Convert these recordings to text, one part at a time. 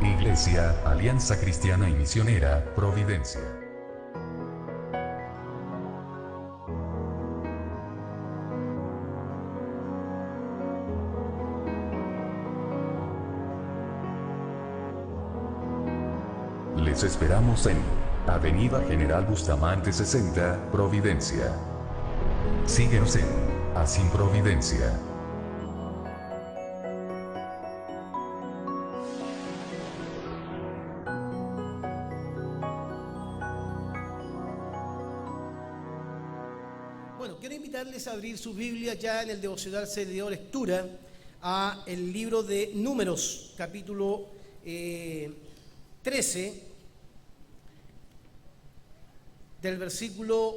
Iglesia, Alianza Cristiana y Misionera, Providencia. Les esperamos en Avenida General Bustamante 60, Providencia. Síguenos en Así Providencia. Bueno, quiero invitarles a abrir sus Biblias. Ya en el devocional se le dio lectura a el libro de Números, capítulo 13, del versículo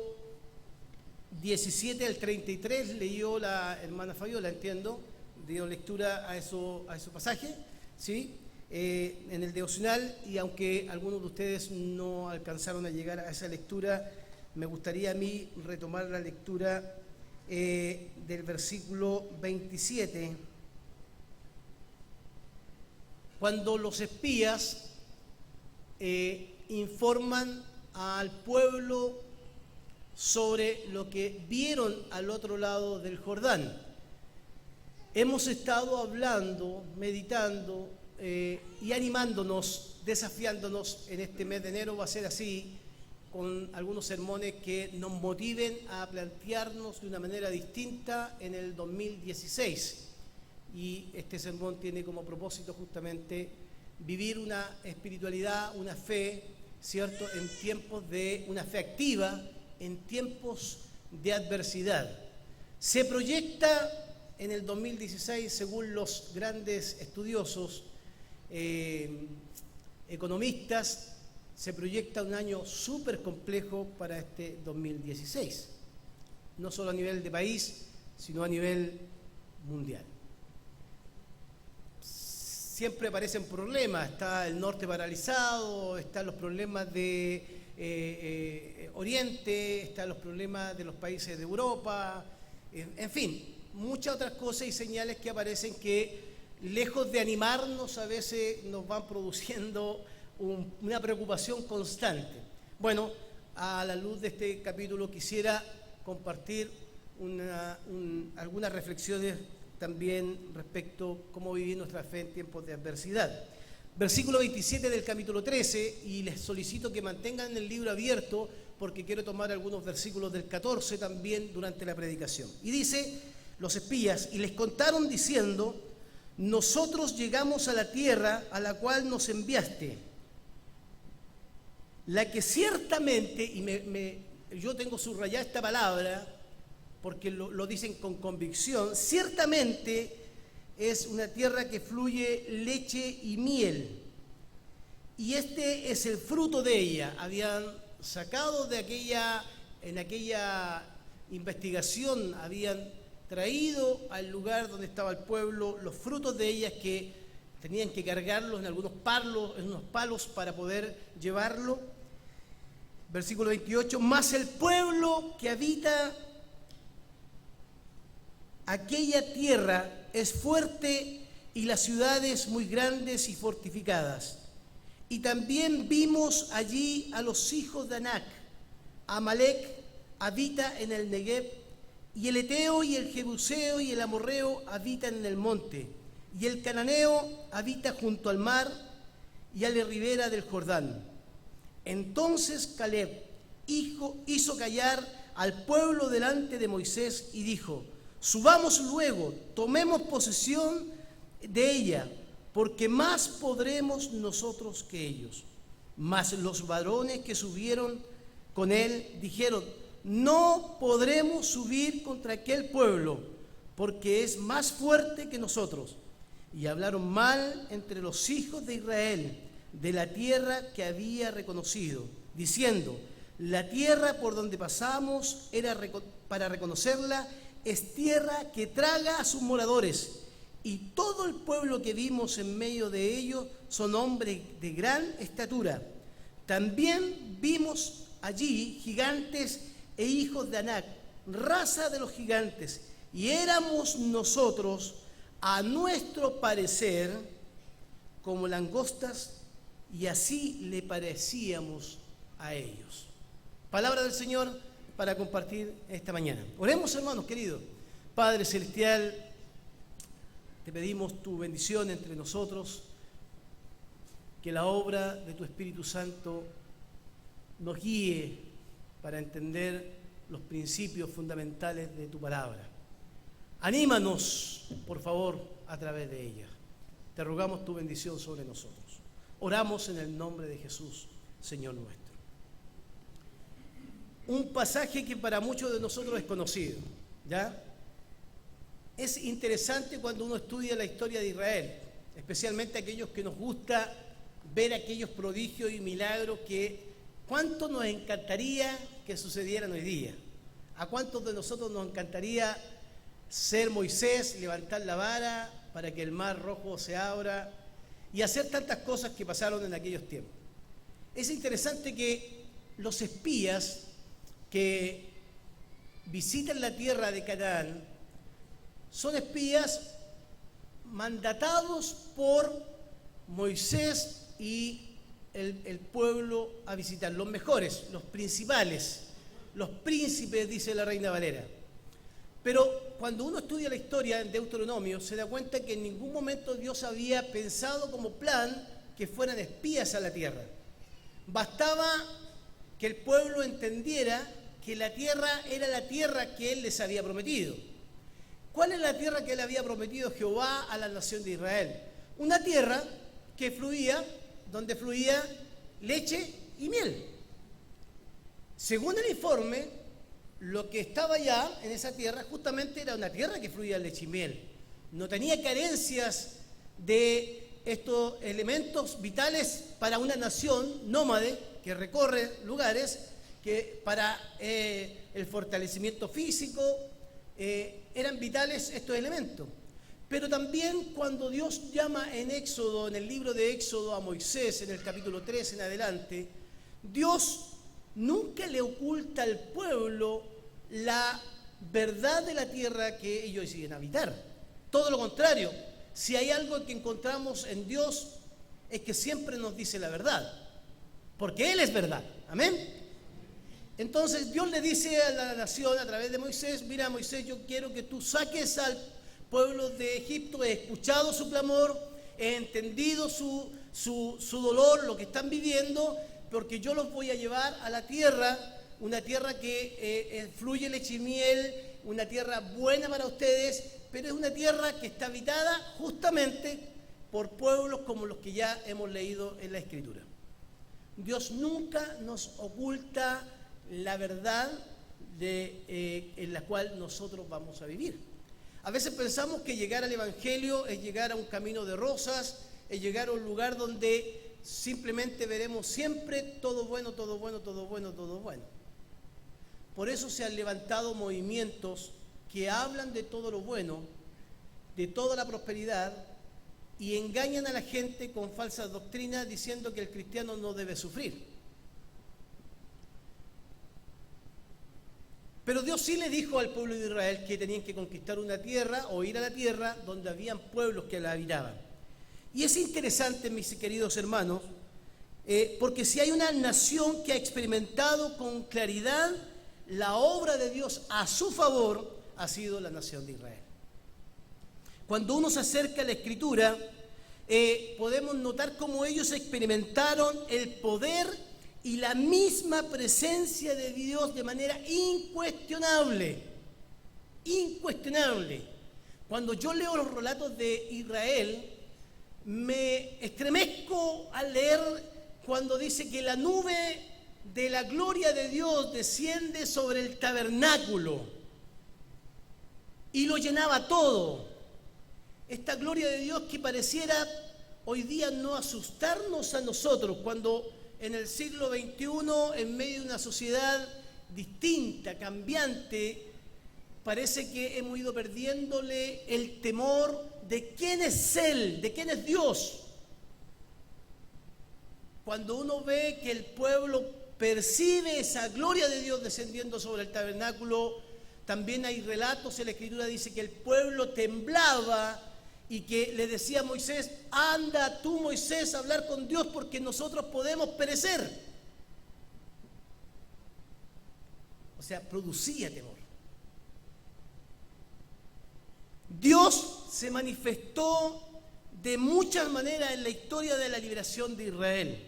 17 al 33, leyó la hermana Fabiola, entiendo, dio lectura a eso pasaje, ¿sí? En el devocional, y aunque algunos de ustedes no alcanzaron a llegar a esa lectura, me gustaría a mí retomar la lectura del versículo 27, cuando los espías informan al pueblo sobre lo que vieron al otro lado del Jordán. Hemos estado hablando, meditando y animándonos, desafiándonos en este mes de enero. Va a ser así, con algunos sermones que nos motiven a plantearnos de una manera distinta en el 2016. Y este sermón tiene como propósito justamente vivir una espiritualidad, una fe, ¿cierto?, en tiempos de una fe activa, en tiempos de adversidad. Se proyecta en el 2016, según los grandes estudiosos, economistas, se proyecta un año súper complejo para este 2016, no solo a nivel de país, sino a nivel mundial. Siempre aparecen problemas, está el norte paralizado, están los problemas de Oriente, están los problemas de los países de Europa, en fin, muchas otras cosas y señales que aparecen que, lejos de animarnos, a veces nos van produciendo una preocupación constante. Bueno, a la luz de este capítulo quisiera compartir algunas reflexiones también respecto a cómo vivir nuestra fe en tiempos de adversidad. Versículo 27 del capítulo 13, y les solicito que mantengan el libro abierto porque quiero tomar algunos versículos del 14 también durante la predicación. Y dice, los espías, y les contaron diciendo, nosotros llegamos a la tierra a la cual nos enviaste, la que ciertamente, y yo tengo subrayada esta palabra porque lo dicen con convicción, ciertamente es una tierra que fluye leche y miel, y este es el fruto de ella. Habían sacado en aquella investigación, habían traído al lugar donde estaba el pueblo los frutos de ellas, que tenían que cargarlos en unos palos para poder llevarlo. Versículo 28, mas el pueblo que habita aquella tierra es fuerte y las ciudades muy grandes y fortificadas. Y también vimos allí a los hijos de Anac. Amalec habita en el Negev, y el Eteo y el Jebuseo y el Amorreo habitan en el monte, y el Cananeo habita junto al mar y a la ribera del Jordán. Entonces Caleb hizo callar al pueblo delante de Moisés y dijo, subamos luego, tomemos posesión de ella, porque más podremos nosotros que ellos. Mas los varones que subieron con él dijeron, no podremos subir contra aquel pueblo, porque es más fuerte que nosotros. Y hablaron mal entre los hijos de Israel de la tierra que había reconocido, diciendo, la tierra por donde pasamos para reconocerla, es tierra que traga a sus moradores, y todo el pueblo que vimos en medio de ellos son hombres de gran estatura. También vimos allí gigantes e hijos de Anac, raza de los gigantes, y éramos nosotros, a nuestro parecer, como langostas, y así le parecíamos a ellos. Palabra del Señor para compartir esta mañana. Oremos, hermanos queridos. Padre Celestial, te pedimos tu bendición entre nosotros, que la obra de tu Espíritu Santo nos guíe para entender los principios fundamentales de tu palabra. Anímanos, por favor, a través de ella. Te rogamos tu bendición sobre nosotros. Oramos en el nombre de Jesús, Señor nuestro. Un pasaje que para muchos de nosotros es conocido, ¿ya? Es interesante cuando uno estudia la historia de Israel, especialmente aquellos que nos gusta ver aquellos prodigios y milagros que cuánto nos encantaría que sucedieran hoy día. ¿A cuántos de nosotros nos encantaría ser Moisés, levantar la vara para que el mar rojo se abra y hacer tantas cosas que pasaron en aquellos tiempos? Es interesante que los espías que visitan la tierra de Canaán son espías mandatados por Moisés y el pueblo a visitar, los mejores, los principales, los príncipes, dice la Reina Valera. Pero cuando uno estudia la historia en Deuteronomio, se da cuenta que en ningún momento Dios había pensado como plan que fueran espías a la tierra. Bastaba que el pueblo entendiera que la tierra era la tierra que Él les había prometido. ¿Cuál es la tierra que le había prometido Jehová a la nación de Israel? Una tierra que fluía, donde fluía leche y miel. Según el informe, lo que estaba allá en esa tierra justamente era una tierra que fluía leche y miel. No tenía carencias de estos elementos vitales para una nación nómade que recorre lugares que para el fortalecimiento físico eran vitales estos elementos. Pero también cuando Dios llama en Éxodo, en el libro de Éxodo a Moisés, en el capítulo 3 en adelante, Dios nunca le oculta al pueblo la verdad de la tierra que ellos iban a habitar. Todo lo contrario, si hay algo que encontramos en Dios es que siempre nos dice la verdad, porque Él es verdad. Amén. Entonces Dios le dice a la nación a través de Moisés: mira, Moisés, yo quiero que tú saques al pueblo de Egipto, he escuchado su clamor, he entendido su dolor, lo que están viviendo, porque yo los voy a llevar a la tierra, una tierra que fluye leche y miel, una tierra buena para ustedes, pero es una tierra que está habitada justamente por pueblos como los que ya hemos leído en la Escritura. Dios nunca nos oculta la verdad en la cual nosotros vamos a vivir. A veces pensamos que llegar al Evangelio es llegar a un camino de rosas, es llegar a un lugar donde simplemente veremos siempre todo bueno, todo bueno, todo bueno, todo bueno. Por eso se han levantado movimientos que hablan de todo lo bueno, de toda la prosperidad, y engañan a la gente con falsas doctrinas diciendo que el cristiano no debe sufrir. Pero Dios sí le dijo al pueblo de Israel que tenían que conquistar una tierra o ir a la tierra donde habían pueblos que la habitaban. Y es interesante, mis queridos hermanos, porque si hay una nación que ha experimentado con claridad la obra de Dios a su favor, ha sido la nación de Israel. Cuando uno se acerca a la Escritura, podemos notar cómo ellos experimentaron el poder y la misma presencia de Dios de manera incuestionable. Incuestionable. Cuando yo leo los relatos de Israel, me estremezco al leer cuando dice que la nube de la gloria de Dios desciende sobre el tabernáculo y lo llenaba todo. Esta gloria de Dios que pareciera hoy día no asustarnos a nosotros cuando en el siglo XXI, en medio de una sociedad distinta, cambiante, parece que hemos ido perdiéndole el temor de quién es Él, de quién es Dios. Cuando uno ve que el pueblo percibe esa gloria de Dios descendiendo sobre el tabernáculo, también hay relatos en la Escritura, dice que el pueblo temblaba y que le decía a Moisés: anda tú, Moisés, a hablar con Dios porque nosotros podemos perecer. O sea, producía temor. Dios se manifestó de muchas maneras en la historia de la liberación de Israel,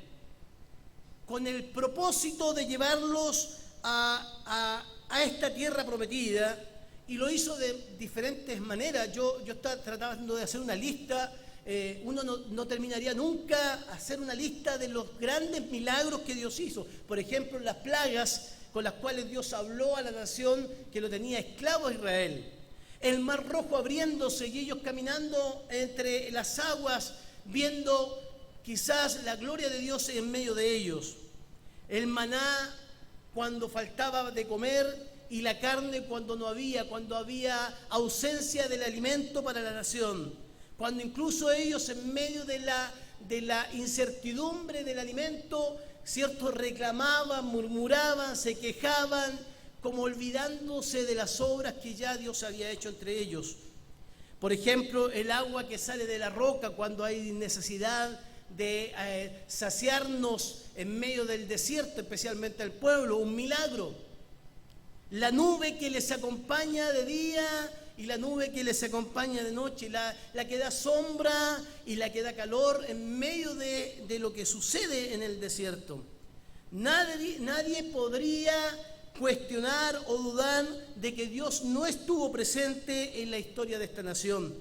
con el propósito de llevarlos a esta tierra prometida, y lo hizo de diferentes maneras. Yo estaba tratando de hacer una lista. Uno no terminaría nunca hacer una lista de los grandes milagros que Dios hizo. Por ejemplo, las plagas con las cuales Dios habló a la nación que lo tenía esclavo a Israel. El Mar Rojo abriéndose y ellos caminando entre las aguas, viendo quizás la gloria de Dios en medio de ellos. El maná cuando faltaba de comer, y la carne cuando había ausencia del alimento para la nación. Cuando incluso ellos, en medio de la incertidumbre del alimento, ¿cierto?, reclamaban, murmuraban, se quejaban, como olvidándose de las obras que ya Dios había hecho entre ellos. Por ejemplo, el agua que sale de la roca cuando hay necesidad de saciarnos en medio del desierto, especialmente al pueblo, un milagro. La nube que les acompaña de día y la nube que les acompaña de noche, la que da sombra y la que da calor en medio de lo que sucede en el desierto. Nadie podría cuestionar o dudar de que Dios no estuvo presente en la historia de esta nación.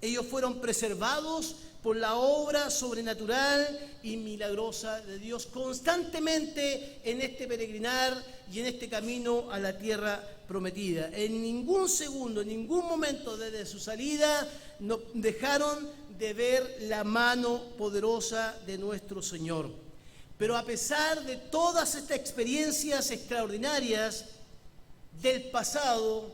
Ellos fueron preservados por la obra sobrenatural y milagrosa de Dios constantemente en este peregrinar y en este camino a la tierra prometida. En ningún segundo, en ningún momento desde su salida, no dejaron de ver la mano poderosa de nuestro Señor. Pero a pesar de todas estas experiencias extraordinarias del pasado,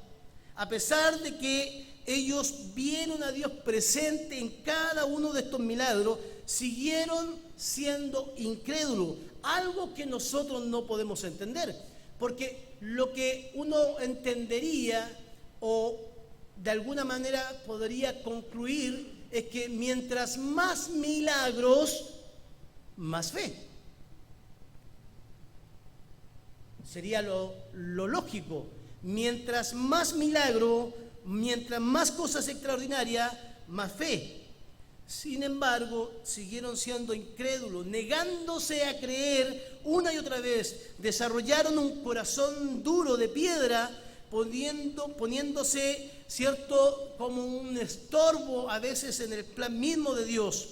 a pesar de que ellos vieron a Dios presente en cada uno de estos milagros, siguieron siendo incrédulos, algo que nosotros no podemos entender, porque lo que uno entendería o de alguna manera podría concluir es que mientras más milagros, más fe. Sería lo lógico. Mientras más milagro, mientras más cosas extraordinarias, más fe. Sin embargo, siguieron siendo incrédulos, negándose a creer una y otra vez. Desarrollaron un corazón duro de piedra, poniéndose, ¿cierto?, como un estorbo a veces en el plan mismo de Dios.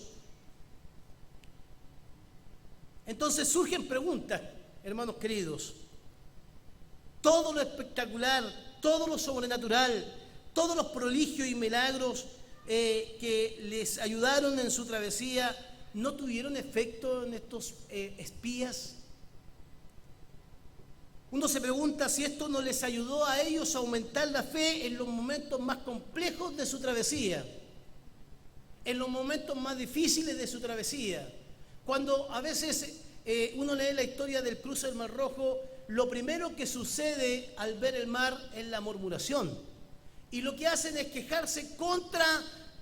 Entonces surgen preguntas, hermanos queridos. Todo lo espectacular, todo lo sobrenatural, todos los prodigios y milagros que les ayudaron en su travesía, ¿no tuvieron efecto en estos espías? Uno se pregunta si esto no les ayudó a ellos a aumentar la fe en los momentos más complejos de su travesía, en los momentos más difíciles de su travesía. Cuando a veces uno lee la historia del cruce del Mar Rojo, lo primero que sucede al ver el mar es la murmuración. Y lo que hacen es quejarse contra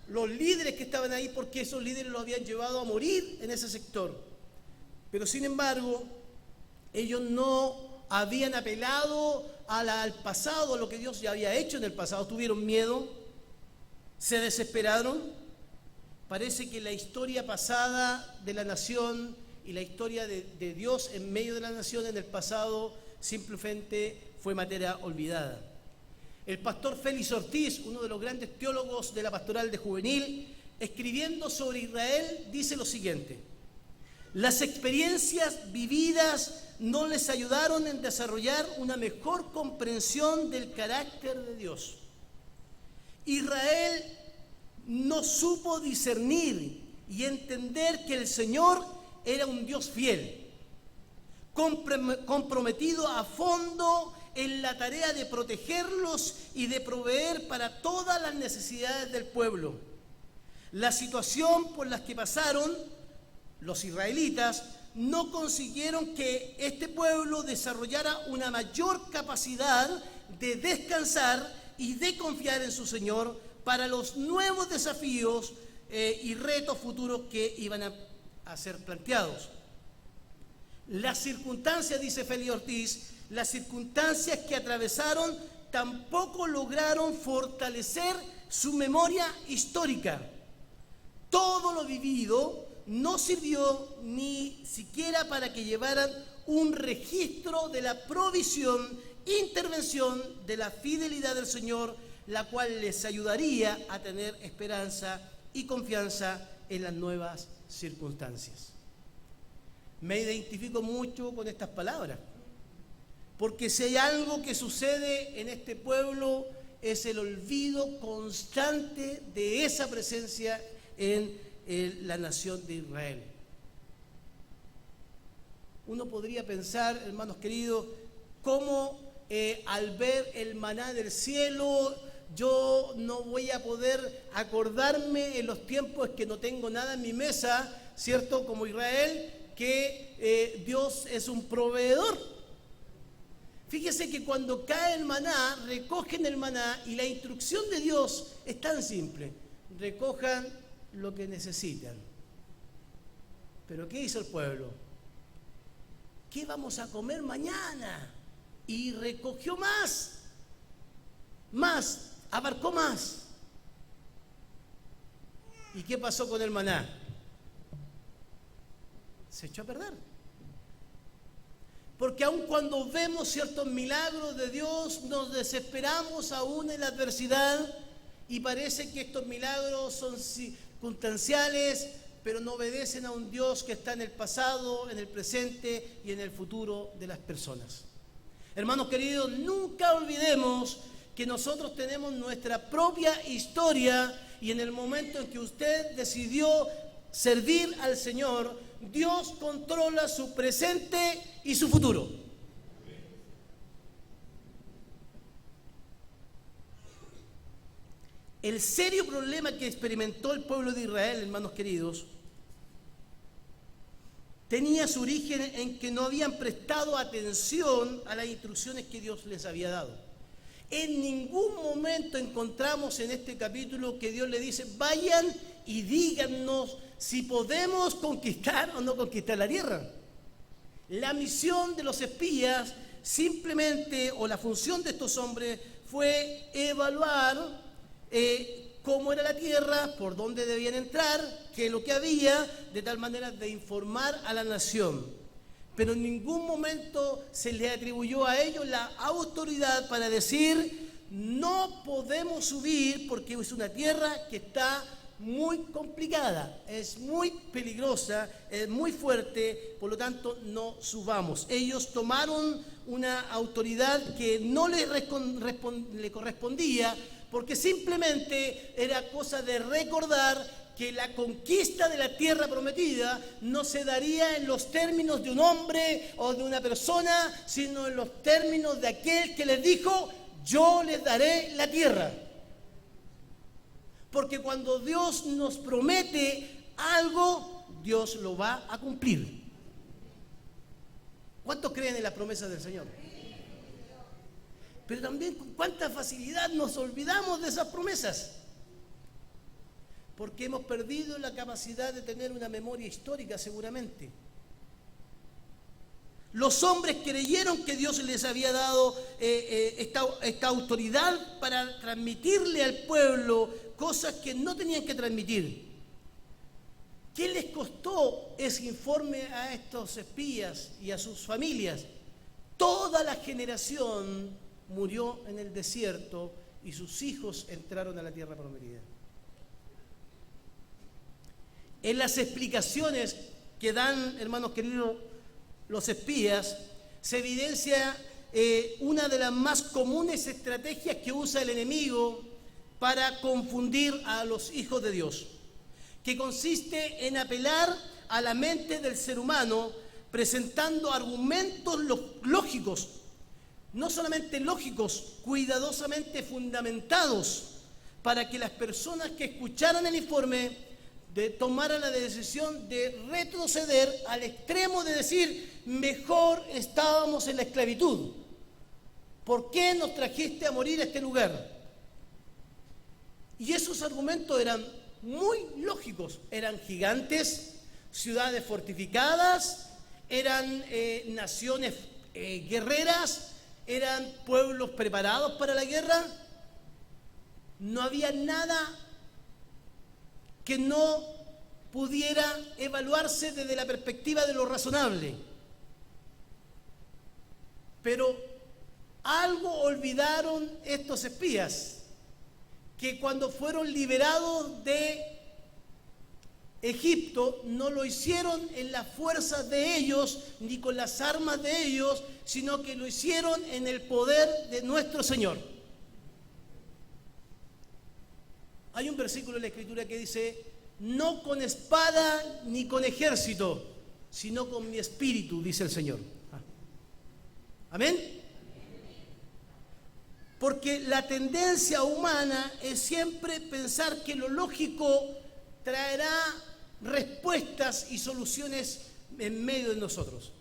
los líderes que estaban ahí, porque esos líderes los habían llevado a morir en ese sector. Pero sin embargo, ellos no habían apelado al pasado, a lo que Dios ya había hecho en el pasado. Tuvieron miedo, se desesperaron. Parece que la historia pasada de la nación y la historia de Dios en medio de la nación en el pasado simplemente fue materia olvidada. El pastor Félix Ortiz, uno de los grandes teólogos de la pastoral de juvenil, escribiendo sobre Israel, dice lo siguiente: las experiencias vividas no les ayudaron en desarrollar una mejor comprensión del carácter de Dios. Israel no supo discernir y entender que el Señor era un Dios fiel, comprometido a fondo en la tarea de protegerlos y de proveer para todas las necesidades del pueblo. La situación por la que pasaron los israelitas no consiguieron que este pueblo desarrollara una mayor capacidad de descansar y de confiar en su Señor, para los nuevos desafíos y retos futuros que iban a ser planteados. Las circunstancias, dice Félix Ortiz, las circunstancias que atravesaron tampoco lograron fortalecer su memoria histórica. Todo lo vivido no sirvió ni siquiera para que llevaran un registro de la provisión, intervención de la fidelidad del Señor, la cual les ayudaría a tener esperanza y confianza en las nuevas circunstancias. Me identifico mucho con estas palabras, porque si hay algo que sucede en este pueblo es el olvido constante de esa presencia en la nación de Israel. Uno podría pensar, hermanos queridos, cómo al ver el maná del cielo, yo no voy a poder acordarme en los tiempos que no tengo nada en mi mesa, ¿cierto? Como Israel, que Dios es un proveedor. Fíjese que cuando cae el maná, recogen el maná y la instrucción de Dios es tan simple: recojan lo que necesitan. Pero ¿qué hizo el pueblo? ¿Qué vamos a comer mañana? Y recogió más, abarcó más. ¿Y qué pasó con el maná? Se echó a perder. Porque aun cuando vemos ciertos milagros de Dios, nos desesperamos aún en la adversidad y parece que estos milagros son circunstanciales, pero no obedecen a un Dios que está en el pasado, en el presente y en el futuro de las personas. Hermanos queridos, nunca olvidemos que nosotros tenemos nuestra propia historia y en el momento en que usted decidió servir al Señor, Dios controla su presente y su futuro. El serio problema que experimentó el pueblo de Israel, hermanos queridos, tenía su origen en que no habían prestado atención a las instrucciones que Dios les había dado. En ningún momento encontramos en este capítulo que Dios le dice: vayan y díganos si podemos conquistar o no conquistar la tierra. La misión de los espías simplemente, o la función de estos hombres, fue evaluar cómo era la tierra, por dónde debían entrar, qué es lo que había, de tal manera de informar a la nación. Pero en ningún momento se le atribuyó a ellos la autoridad para decir: no podemos subir porque es una tierra que está muy complicada, es muy peligrosa, es muy fuerte, por lo tanto no subamos. Ellos tomaron una autoridad que no le correspondía, porque simplemente era cosa de recordar que la conquista de la tierra prometida no se daría en los términos de un hombre o de una persona, sino en los términos de aquel que les dijo: yo les daré la tierra. Porque cuando Dios nos promete algo, Dios lo va a cumplir. ¿Cuántos creen en las promesas del Señor? Pero también con cuánta facilidad nos olvidamos de esas promesas. Porque hemos perdido la capacidad de tener una memoria histórica, seguramente. Los hombres creyeron que Dios les había dado esta autoridad para transmitirle al pueblo cosas que no tenían que transmitir. ¿Qué les costó ese informe a estos espías y a sus familias? Toda la generación murió en el desierto y sus hijos entraron a la tierra prometida. En las explicaciones que dan, hermanos queridos, los espías, se evidencia una de las más comunes estrategias que usa el enemigo para confundir a los hijos de Dios, que consiste en apelar a la mente del ser humano presentando argumentos lógicos, no solamente lógicos, cuidadosamente fundamentados, para que las personas que escucharan el informe tomaran la decisión de retroceder al extremo de decir: mejor estábamos en la esclavitud. ¿Por qué nos trajiste a morir a este lugar? Y esos argumentos eran muy lógicos. Eran gigantes, ciudades fortificadas, eran naciones guerreras, eran pueblos preparados para la guerra. No había nada que no pudiera evaluarse desde la perspectiva de lo razonable. Pero algo olvidaron estos espías, que cuando fueron liberados de Egipto no lo hicieron en las fuerzas de ellos ni con las armas de ellos, sino que lo hicieron en el poder de nuestro Señor. Hay un versículo en la Escritura que dice: no con espada ni con ejército, sino con mi espíritu, dice el Señor. ¿Amén? Porque la tendencia humana es siempre pensar que lo lógico traerá respuestas y soluciones en medio de nosotros.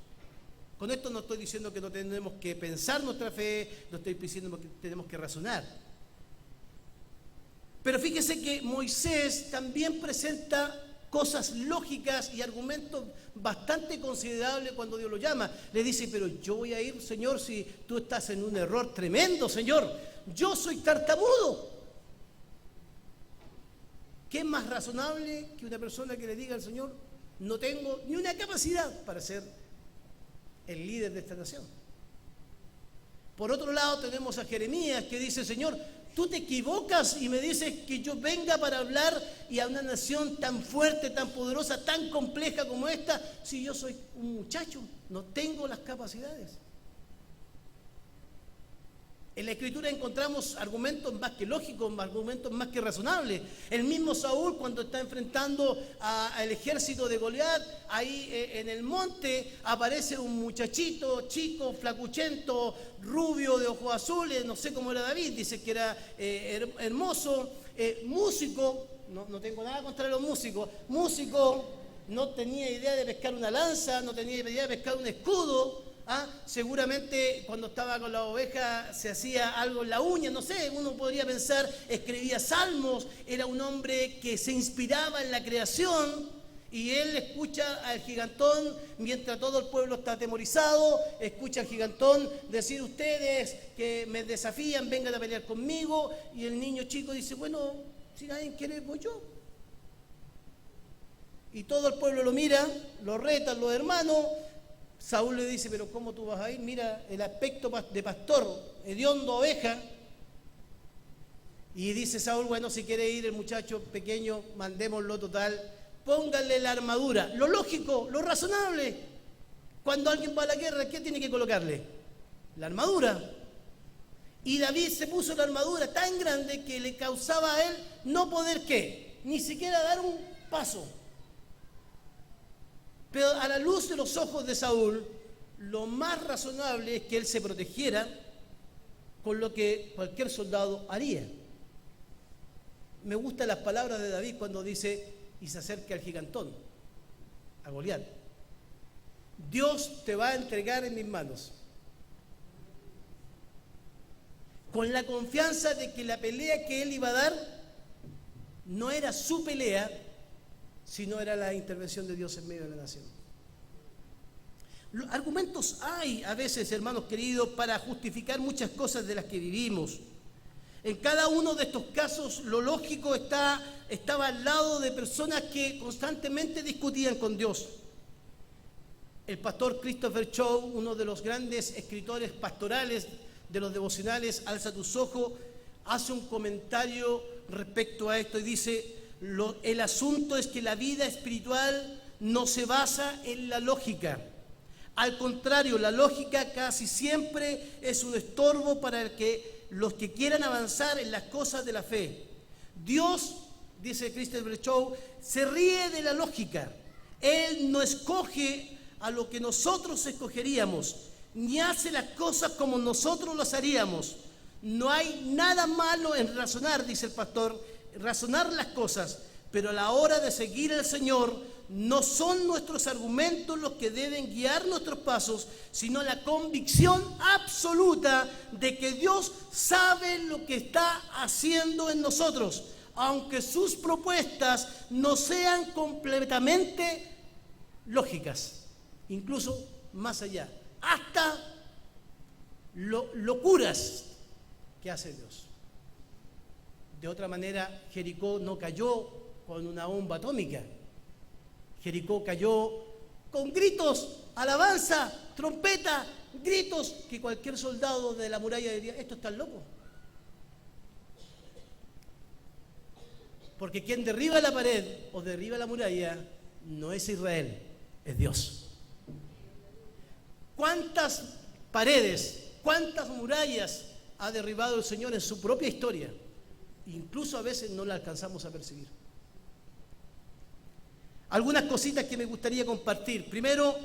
Con esto no estoy diciendo que no tenemos que pensar nuestra fe, no estoy diciendo que tenemos que razonar. Pero fíjese que Moisés también presenta cosas lógicas y argumentos bastante considerables cuando Dios lo llama. Le dice: pero yo voy a ir, Señor, si tú estás en un error tremendo, Señor. Yo soy tartamudo. ¿Qué es más razonable que una persona que le diga al Señor: no tengo ni una capacidad para ser el líder de esta nación? Por otro lado tenemos a Jeremías que dice: Señor, tú te equivocas y me dices que yo venga para hablar y a una nación tan fuerte, tan poderosa, tan compleja como esta, si yo soy un muchacho, no tengo las capacidades. En la Escritura encontramos argumentos más que lógicos, argumentos más que razonables. El mismo Saúl, cuando está enfrentando al ejército de Goliat, ahí en el monte aparece un muchachito, chico, flacuchento, rubio, de ojos azules, no sé cómo era David, dice que era hermoso, músico, no tengo nada contra los músicos, músico, no tenía idea de pescar una lanza, no tenía idea de pescar un escudo. Seguramente cuando estaba con la oveja se hacía algo en la uña, no sé, uno podría pensar, escribía salmos, era un hombre que se inspiraba en la creación, y él escucha al gigantón, mientras todo el pueblo está atemorizado, escucha al gigantón decir: ustedes que me desafían, vengan a pelear conmigo, y el niño chico dice: bueno, si nadie quiere, voy yo. Y todo el pueblo lo mira, lo retan los hermanos. Saúl le dice: pero ¿cómo tú vas a ir? Mira el aspecto de pastor, hediondo, oveja. Y dice Saúl: bueno, si quiere ir el muchacho pequeño, mandémoslo, total, pónganle la armadura. Lo lógico, lo razonable. Cuando alguien va a la guerra, ¿qué tiene que colocarle? La armadura. Y David se puso la armadura tan grande que le causaba a él no poder, ¿qué? Ni siquiera dar un paso. Pero a la luz de los ojos de Saúl, lo más razonable es que él se protegiera con lo que cualquier soldado haría. Me gustan las palabras de David cuando dice: y se acerca al gigantón, a Goliat. Dios te va a entregar en mis manos. Con la confianza de que la pelea que él iba a dar no era su pelea, sino era la intervención de Dios en medio de la nación. Argumentos hay a veces, hermanos queridos, para justificar muchas cosas de las que vivimos. En cada uno de estos casos, lo lógico estaba al lado de personas que constantemente discutían con Dios. El pastor Christopher Chow, uno de los grandes escritores pastorales de los devocionales Alza tus ojos, hace un comentario respecto a esto y dice: el asunto es que la vida espiritual no se basa en la lógica. Al contrario, la lógica casi siempre es un estorbo para los que quieran avanzar en las cosas de la fe. Dios, dice Christopher Chow, se ríe de la lógica. Él no escoge a lo que nosotros escogeríamos, ni hace las cosas como nosotros las haríamos. No hay nada malo en razonar, dice el pastor, razonar las cosas, pero a la hora de seguir al Señor, no son nuestros argumentos los que deben guiar nuestros pasos, sino la convicción absoluta de que Dios sabe lo que está haciendo en nosotros. aunque sus propuestas no sean completamente lógicas, incluso más allá, hasta locuras que hace Dios. De otra manera, Jericó no cayó con una bomba atómica. Jericó cayó con gritos, alabanza, trompeta, gritos que cualquier soldado de la muralla diría, esto está loco. Porque quien derriba la pared o derriba la muralla no es Israel, es Dios. ¿Cuántas paredes, cuántas murallas ha derribado el Señor en su propia historia? Incluso a veces no la alcanzamos a percibir. Algunas cositas que me gustaría compartir. Primero,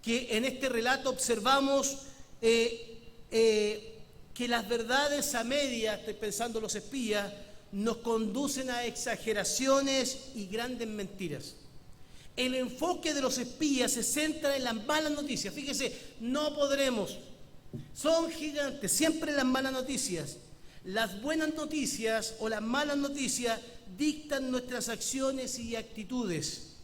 que en este relato observamos que las verdades a medias, estoy pensando los espías, nos conducen a exageraciones y grandes mentiras. El enfoque de los espías se centra en las malas noticias. Fíjese, no podremos. Son gigantes, siempre las malas noticias. Las buenas noticias o las malas noticias dictan nuestras acciones y actitudes.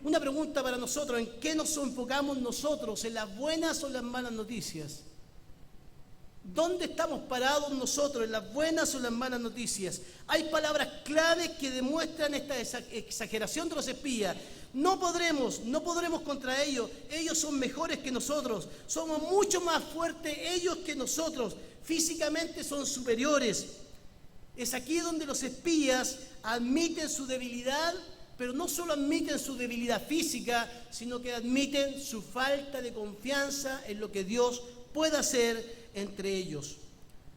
Una pregunta para nosotros, ¿en qué nos enfocamos nosotros? ¿En las buenas o las malas noticias? ¿Dónde estamos parados nosotros? ¿En las buenas o las malas noticias? Hay palabras claves que demuestran esta exageración de los espías. No podremos contra ellos. Ellos son mejores que nosotros. Somos mucho más fuertes ellos que nosotros. Físicamente son superiores. Es aquí donde los espías admiten su debilidad, pero no solo admiten su debilidad física, sino que admiten su falta de confianza en lo que Dios puede hacer entre ellos.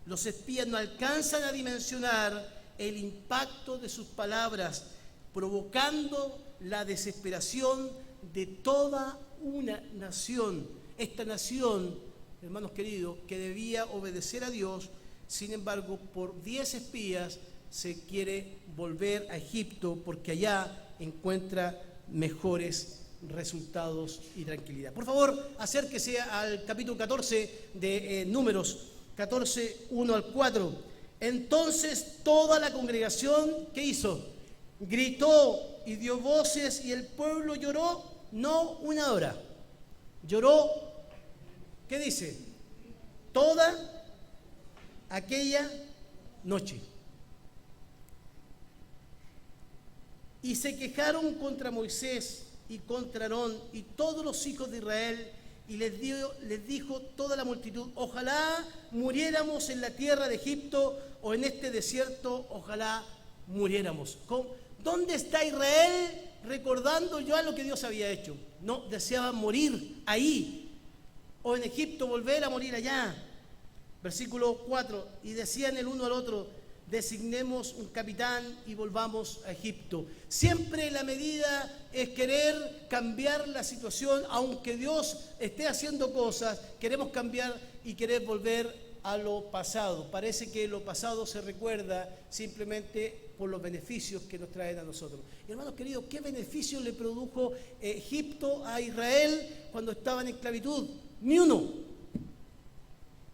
Los espías no alcanzan a dimensionar el impacto de sus palabras, provocando la desesperación de toda una nación. Esta nación, hermanos queridos, que debía obedecer a Dios, sin embargo, por 10 espías se quiere volver a Egipto porque allá encuentra mejores resultados y tranquilidad. Por favor, acérquese al capítulo 14 de Números, 14, 1 al 4. Entonces toda la congregación, ¿qué hizo? Gritó y dio voces y el pueblo lloró, no una hora. Lloró, ¿qué dice? Toda aquella noche. Y se quejaron contra Moisés y contra Aarón y todos los hijos de Israel, y les dijo toda la multitud, ojalá muriéramos en la tierra de Egipto o en este desierto, ojalá muriéramos. ¿Dónde está Israel recordando ya lo que Dios había hecho? No, deseaban morir ahí, o en Egipto volver a morir allá. Versículo 4, y decían el uno al otro, designemos un capitán y volvamos a Egipto. Siempre la medida es querer cambiar la situación, aunque Dios esté haciendo cosas, queremos cambiar y querer volver a lo pasado. Parece que lo pasado se recuerda simplemente por los beneficios que nos traen a nosotros. Hermanos queridos, ¿qué beneficio le produjo Egipto a Israel cuando estaban en esclavitud? Ni uno.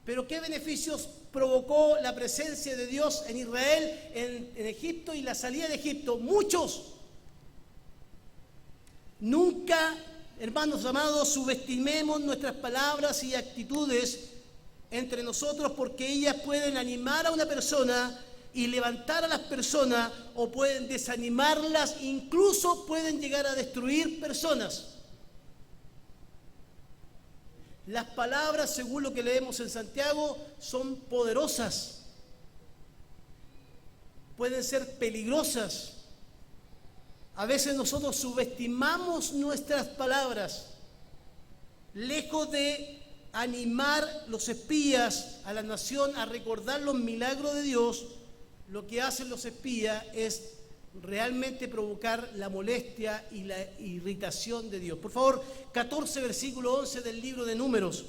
Pero ¿qué beneficios provocó la presencia de Dios en Israel, en Egipto y la salida de Egipto? Muchos. Nunca, hermanos amados, subestimemos nuestras palabras y actitudes entre nosotros, porque ellas pueden animar a una persona y levantar a las personas, o pueden desanimarlas, incluso pueden llegar a destruir personas. Las palabras, según lo que leemos en Santiago, son poderosas, pueden ser peligrosas. A veces nosotros subestimamos nuestras palabras. Lejos de animar los espías a la nación a recordar los milagros de Dios, lo que hacen los espías es realmente provocar la molestia y la irritación de Dios. Por favor, 14, versículo 11 del libro de Números.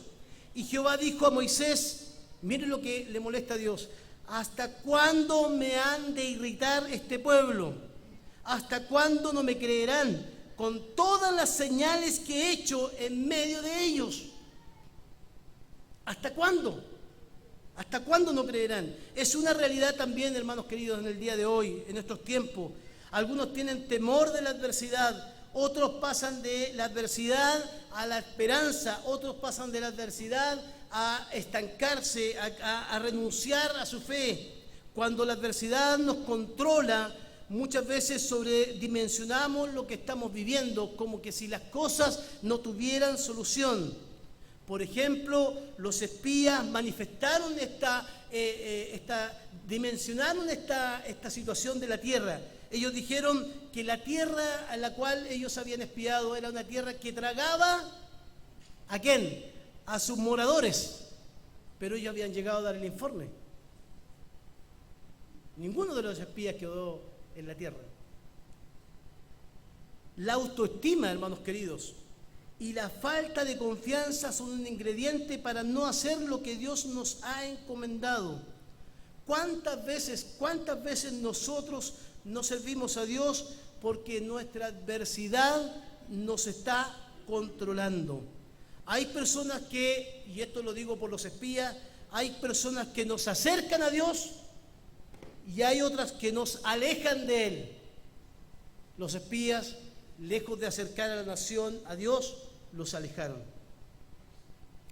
Y Jehová dijo a Moisés, miren lo que le molesta a Dios, ¿hasta cuándo me han de irritar este pueblo? ¿Hasta cuándo no me creerán con todas las señales que he hecho en medio de ellos? ¿Hasta cuándo? ¿Hasta cuándo no creerán? Es una realidad también, hermanos queridos, en el día de hoy, en nuestros tiempos. Algunos tienen temor de la adversidad, otros pasan de la adversidad a la esperanza, otros pasan de la adversidad a estancarse, a renunciar a su fe. Cuando la adversidad nos controla, muchas veces sobredimensionamos lo que estamos viviendo, como que si las cosas no tuvieran solución. Por ejemplo, los espías manifestaron dimensionaron esta situación de la tierra. Ellos dijeron que la tierra a la cual ellos habían espiado era una tierra que tragaba, ¿a quién? A sus moradores. Pero ellos habían llegado a dar el informe. Ninguno de los espías quedó en la tierra. La autoestima, hermanos queridos, y la falta de confianza son un ingrediente para no hacer lo que Dios nos ha encomendado. ¿Cuántas veces nosotros no servimos a Dios porque nuestra adversidad nos está controlando? Hay personas que, y esto lo digo por los espías, hay personas que nos acercan a Dios y hay otras que nos alejan de Él. Los espías, lejos de acercar a la nación a Dios, los alejaron.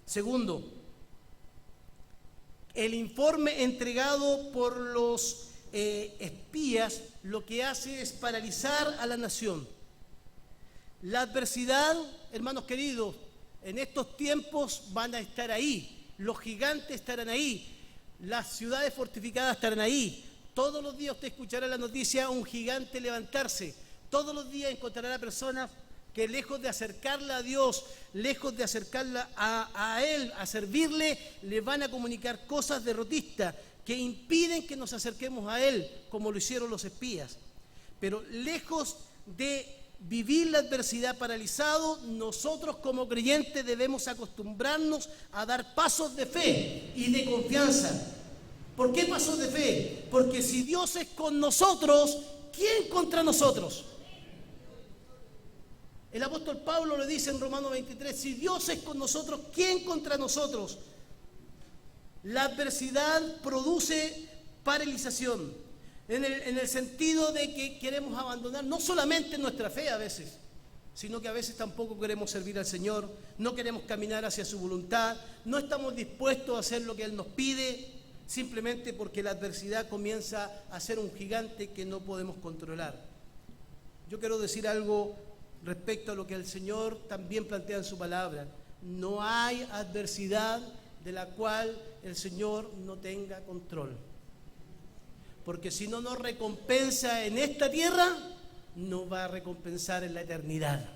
Segundo, el informe entregado por los espías lo que hace es paralizar a la nación. La adversidad, hermanos queridos, en estos tiempos van a estar ahí. Los gigantes estarán ahí. Las ciudades fortificadas estarán ahí. Todos los días usted escuchará la noticia, un gigante levantarse. Todos los días encontrará a personas que lejos de acercarla a Dios, lejos de acercarla a Él, a servirle, le van a comunicar cosas derrotistas que impiden que nos acerquemos a Él, como lo hicieron los espías. Pero lejos de vivir la adversidad paralizado, nosotros como creyentes debemos acostumbrarnos a dar pasos de fe y de confianza. ¿Por qué pasos de fe? Porque si Dios es con nosotros, ¿quién contra nosotros? El apóstol Pablo le dice en Romanos 23, si Dios es con nosotros, ¿quién contra nosotros? La adversidad produce paralización, en el sentido de que queremos abandonar no solamente nuestra fe a veces, sino que a veces tampoco queremos servir al Señor, no queremos caminar hacia su voluntad, no estamos dispuestos a hacer lo que Él nos pide, simplemente porque la adversidad comienza a ser un gigante que no podemos controlar. Yo quiero decir algo respecto a lo que el Señor también plantea en su palabra. No hay adversidad de la cual el Señor no tenga control. Porque si no nos recompensa en esta tierra, no va a recompensar en la eternidad.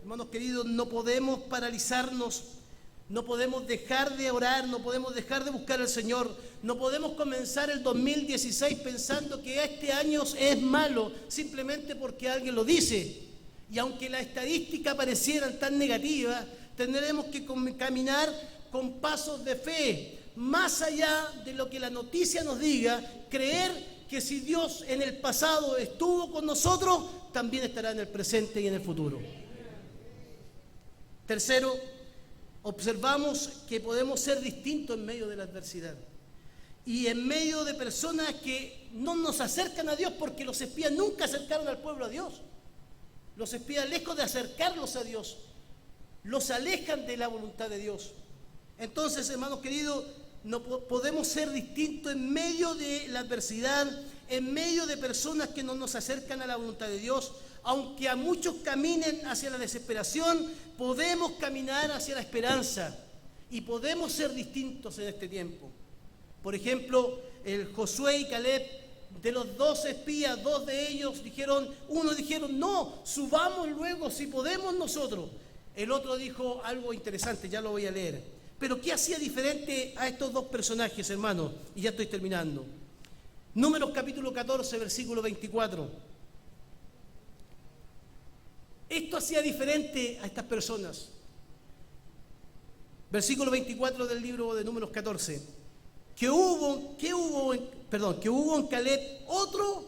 Hermanos queridos, no podemos paralizarnos, no podemos dejar de orar, no podemos dejar de buscar al Señor, no podemos comenzar el 2016 pensando que este año es malo simplemente porque alguien lo dice. Y aunque las estadísticas parecieran tan negativas, tendremos que caminar con pasos de fe, más allá de lo que la noticia nos diga, creer que si Dios en el pasado estuvo con nosotros, también estará en el presente y en el futuro. Tercero, observamos que podemos ser distintos en medio de la adversidad y en medio de personas que no nos acercan a Dios, porque los espías nunca acercaron al pueblo a Dios. Los espías, lejos de acercarlos a Dios, los alejan de la voluntad de Dios. Entonces, hermanos queridos, no podemos ser distintos en medio de la adversidad, en medio de personas que no nos acercan a la voluntad de Dios. Aunque a muchos caminen hacia la desesperación, podemos caminar hacia la esperanza y podemos ser distintos en este tiempo. Por ejemplo, el Josué y Caleb, de los 12 espías, uno dijeron, no, subamos luego si podemos nosotros. El otro dijo algo interesante, ya lo voy a leer. Pero ¿qué hacía diferente a estos dos personajes, hermanos? Y ya estoy terminando. Números capítulo 14, versículo 24. Esto hacía diferente a estas personas. Versículo 24 del libro de Números 14. Que hubo en Caleb otro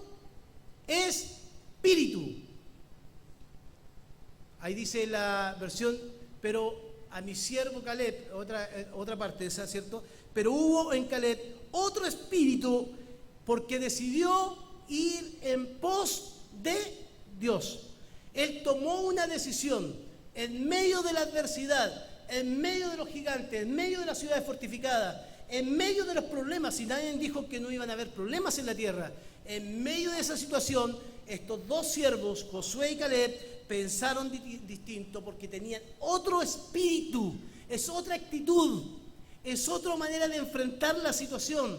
espíritu. Ahí dice la versión, pero a mi siervo Caleb, otra parte de esa, ¿cierto? Pero hubo en Caleb otro espíritu porque decidió ir en pos de Dios. Él tomó una decisión en medio de la adversidad, en medio de los gigantes, en medio de las ciudades fortificadas, en medio de los problemas, y nadie dijo que no iban a haber problemas en la tierra. En medio de esa situación, estos dos siervos, Josué y Caleb, pensaron distinto porque tenían otro espíritu, es otra actitud, es otra manera de enfrentar la situación,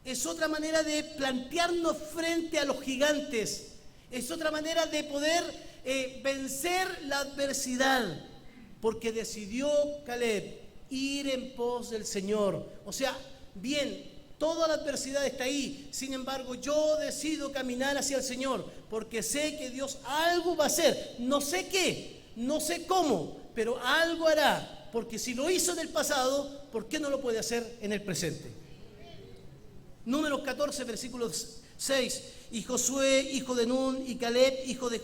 es otra manera de plantearnos frente a los gigantes, es otra manera de poder vencer la adversidad, porque decidió Caleb ir en pos del Señor. O sea, bien, toda la adversidad está ahí, sin embargo yo decido caminar hacia el Señor, porque sé que Dios algo va a hacer, no sé qué, no sé cómo, pero algo hará, porque si lo hizo en el pasado, ¿por qué no lo puede hacer en el presente? Números 14, versículos 6, y Josué, hijo de Nun, y Caleb, hijo de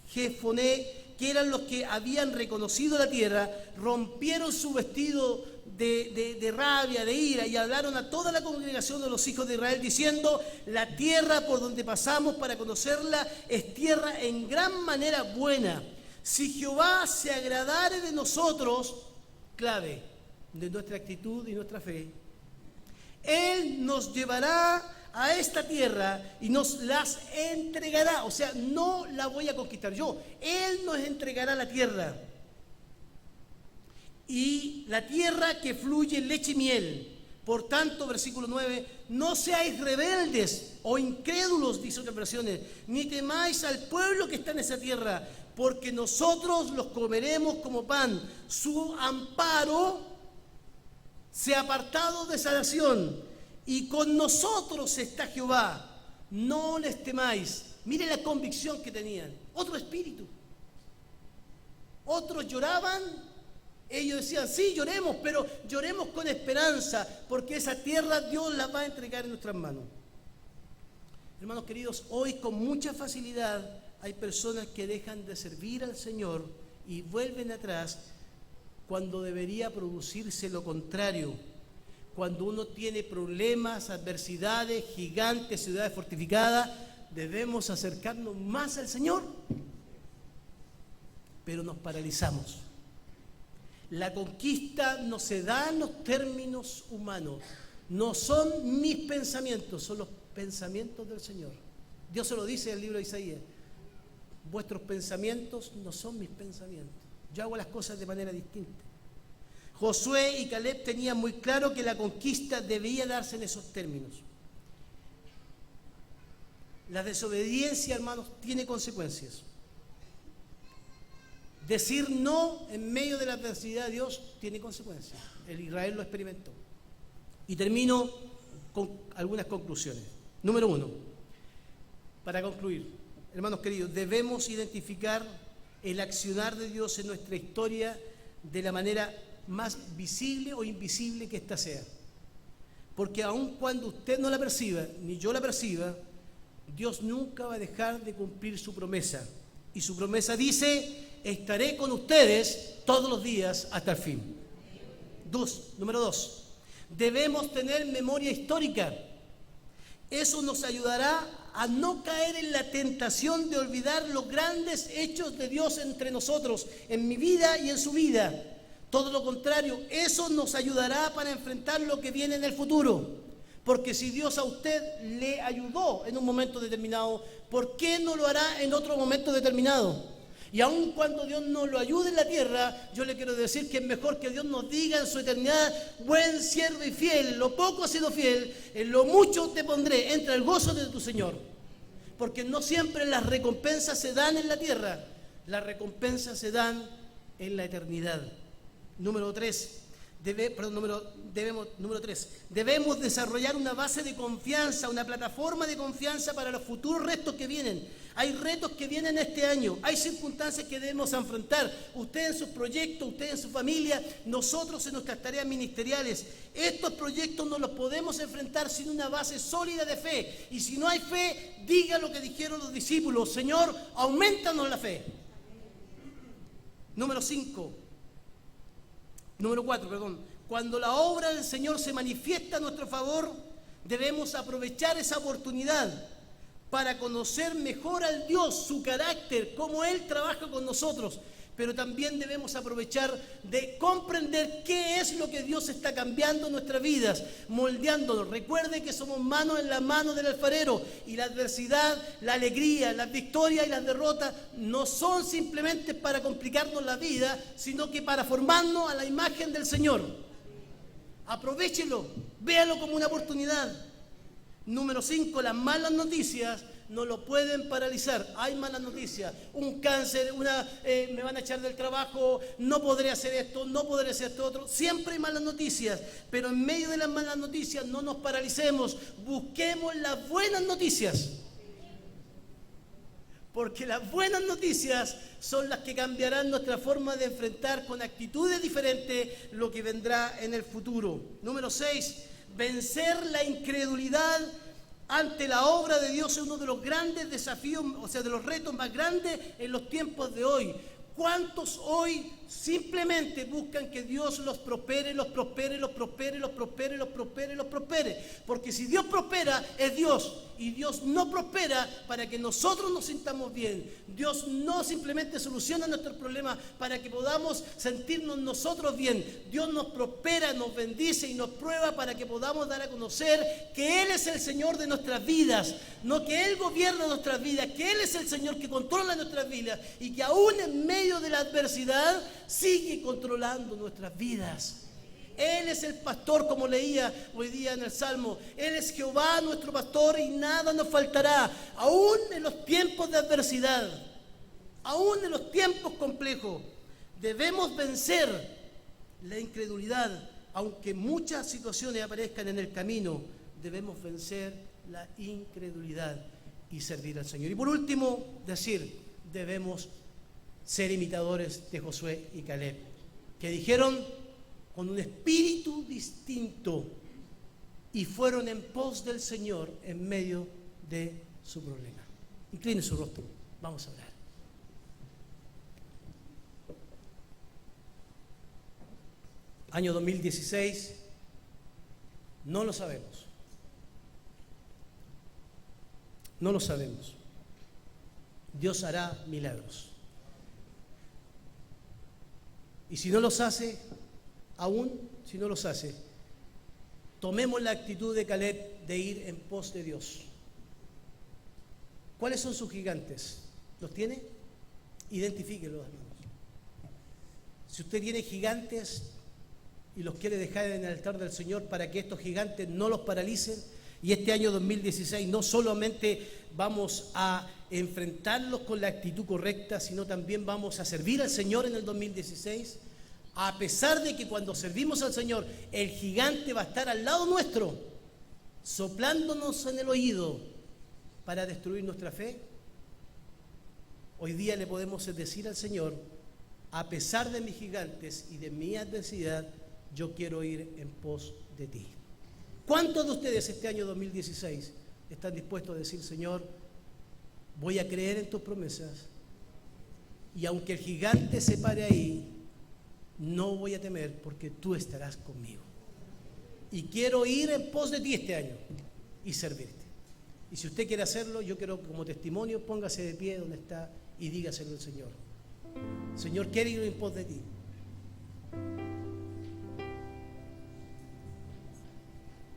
Jefoné, que eran los que habían reconocido la tierra, rompieron su vestido de rabia, de ira, y hablaron a toda la congregación de los hijos de Israel, diciendo: la tierra por donde pasamos para conocerla es tierra en gran manera buena. Si Jehová se agradare de nosotros, clave de nuestra actitud y nuestra fe, Él nos llevará a esta tierra y nos las entregará. O sea, no la voy a conquistar yo, Él nos entregará la tierra. Y la tierra que fluye leche y miel. Por tanto, versículo 9, no seáis rebeldes o incrédulos, dice otras versiones, ni temáis al pueblo que está en esa tierra, porque nosotros los comeremos como pan. Su amparo se ha apartado de esa nación, y con nosotros está Jehová, no les temáis. Miren la convicción que tenían, otro espíritu. Otros lloraban, ellos decían: sí, lloremos, pero lloremos con esperanza, porque esa tierra Dios la va a entregar en nuestras manos. Hermanos queridos, hoy con mucha facilidad hay personas que dejan de servir al Señor y vuelven atrás cuando debería producirse lo contrario. Cuando uno tiene problemas, adversidades, gigantes, ciudades fortificadas, debemos acercarnos más al Señor, pero nos paralizamos. La conquista no se da en los términos humanos, no son mis pensamientos, son los pensamientos del Señor. Dios se lo dice en el libro de Isaías: vuestros pensamientos no son mis pensamientos, yo hago las cosas de manera distinta. Josué y Caleb tenían muy claro que la conquista debía darse en esos términos. La desobediencia, hermanos, tiene consecuencias. Decir no en medio de la adversidad de Dios tiene consecuencias. El Israel lo experimentó. Y termino con algunas conclusiones. Número 1, para concluir, hermanos queridos, debemos identificar el accionar de Dios en nuestra historia de la manera más visible o invisible que ésta sea. Porque aun cuando usted no la perciba, ni yo la perciba, Dios nunca va a dejar de cumplir su promesa. Y su promesa dice: estaré con ustedes todos los días hasta el fin. Número 2, debemos tener memoria histórica. Eso nos ayudará a no caer en la tentación de olvidar los grandes hechos de Dios entre nosotros, en mi vida y en su vida. Todo lo contrario, eso nos ayudará para enfrentar lo que viene en el futuro. Porque si Dios a usted le ayudó en un momento determinado, ¿por qué no lo hará en otro momento determinado? Y aun cuando Dios nos lo ayude en la tierra, yo le quiero decir que es mejor que Dios nos diga en su eternidad: buen siervo y fiel, en lo poco has sido fiel, en lo mucho te pondré, entra el gozo de tu Señor. Porque no siempre las recompensas se dan en la tierra, las recompensas se dan en la eternidad. Número 3, debemos desarrollar una base de confianza, una plataforma de confianza para los futuros retos que vienen. Hay retos que vienen este año, hay circunstancias que debemos enfrentar. Usted en sus proyectos, usted en su familia, nosotros en nuestras tareas ministeriales. Estos proyectos no los podemos enfrentar sin una base sólida de fe. Y si no hay fe, diga lo que dijeron los discípulos: Señor, aumentanos la fe. Número 5. Número 4, perdón. Cuando la obra del Señor se manifiesta a nuestro favor, debemos aprovechar esa oportunidad para conocer mejor al Dios, su carácter, cómo Él trabaja con nosotros. Pero también debemos aprovechar de comprender qué es lo que Dios está cambiando en nuestras vidas, moldeándonos. Recuerde que somos manos en la mano del alfarero y la adversidad, la alegría, las victorias y las derrotas no son simplemente para complicarnos la vida, sino que para formarnos a la imagen del Señor. Aprovéchelo, véalo como una oportunidad. Número 5, las malas noticias no lo pueden paralizar. Hay malas noticias, un cáncer, me van a echar del trabajo, no podré hacer esto, no podré hacer esto otro. Siempre hay malas noticias, pero en medio de las malas noticias no nos paralicemos, busquemos las buenas noticias. Porque las buenas noticias son las que cambiarán nuestra forma de enfrentar con actitudes diferentes lo que vendrá en el futuro. Número 6, vencer la incredulidad ante la obra de Dios es uno de los grandes desafíos, o sea, de los retos más grandes en los tiempos de hoy. ¿Cuántos hoy simplemente buscan que Dios los prospere, los prospere, los prospere, los prospere, los prospere, los prospere? Porque si Dios prospera, es Dios. Y Dios no prospera para que nosotros nos sintamos bien. Dios no simplemente soluciona nuestros problemas para que podamos sentirnos nosotros bien. Dios nos prospera, nos bendice y nos prueba para que podamos dar a conocer que Él es el Señor de nuestras vidas. No que Él gobierna nuestras vidas, que Él es el Señor que controla nuestras vidas y que aún en medio de la adversidad sigue controlando nuestras vidas. Él es el pastor, como leía hoy día en el Salmo. Él es Jehová nuestro pastor y nada nos faltará. Aún en los tiempos de adversidad, aún en los tiempos complejos, debemos vencer la incredulidad. Aunque muchas situaciones aparezcan en el camino, debemos vencer la incredulidad y servir al Señor. Y por último, debemos ser imitadores de Josué y Caleb, que dijeron con un espíritu distinto y fueron en pos del Señor en medio de su problema. Incline su rostro, vamos a orar. Año 2016, no lo sabemos. No lo sabemos. Dios hará milagros. Y si no los hace, aún si no los hace, tomemos la actitud de Caleb de ir en pos de Dios. ¿Cuáles son sus gigantes? ¿Los tiene? Identifíquenlos, hermanos. Si usted tiene gigantes y los quiere dejar en el altar del Señor para que estos gigantes no los paralicen, y este año 2016 no solamente vamos a enfrentarlos con la actitud correcta, sino también vamos a servir al Señor en el 2016, a pesar de que cuando servimos al Señor, el gigante va a estar al lado nuestro, soplándonos en el oído para destruir nuestra fe. Hoy día le podemos decir al Señor, a pesar de mis gigantes y de mi adversidad, yo quiero ir en pos de ti. ¿Cuántos de ustedes este año 2016 están dispuestos a decir, Señor, voy a creer en tus promesas y aunque el gigante se pare ahí, no voy a temer porque tú estarás conmigo? Y quiero ir en pos de ti este año y servirte. Y si usted quiere hacerlo, yo quiero como testimonio, póngase de pie donde está y dígaselo al Señor. Señor, quiero ir en pos de ti.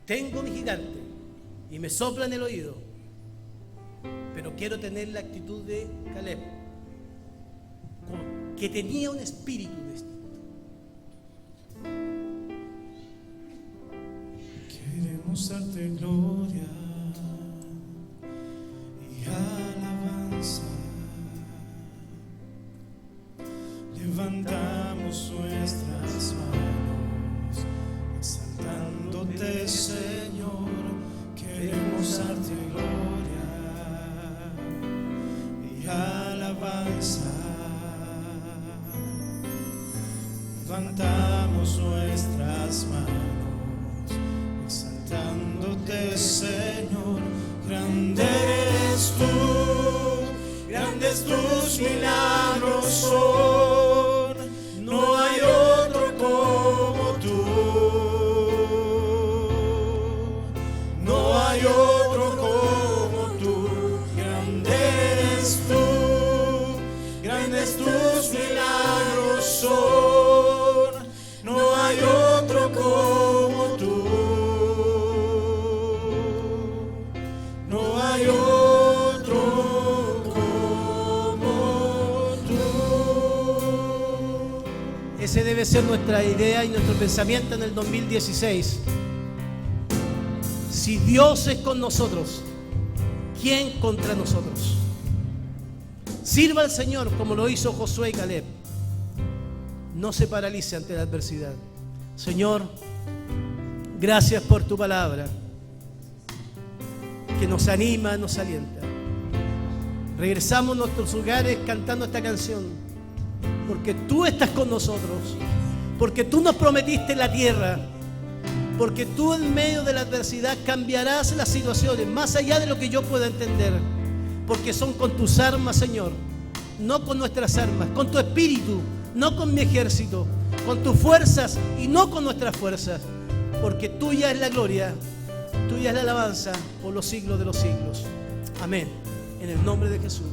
Tengo mi gigante y me sopla en el oído, pero quiero tener la actitud de Caleb, que tenía un espíritu distinto. Queremos darte gloria y alabanza. Levantamos nuestras manos, exaltándote, Señor. Queremos darte gloria y alabanza. Levantamos nuestras manos, exaltándote, Señor. Grande eres tú, grandes tus milagros son. No hay otro como tus milagros son, no hay otro como tú, no hay otro como tú. Ese debe ser nuestra idea y nuestro pensamiento en el 2016. Si Dios es con nosotros, ¿quién contra nosotros? Sirva al Señor como lo hizo Josué y Caleb. No se paralice ante la adversidad. Señor, gracias por tu palabra, que nos anima, nos alienta. Regresamos a nuestros hogares cantando esta canción, porque tú estás con nosotros, porque tú nos prometiste la tierra, porque tú en medio de la adversidad cambiarás las situaciones, más allá de lo que yo pueda entender, porque son con tus armas, Señor, no con nuestras armas, con tu espíritu, no con mi ejército, con tus fuerzas y no con nuestras fuerzas, porque tuya es la gloria, tuya es la alabanza por los siglos de los siglos. Amén. En el nombre de Jesús.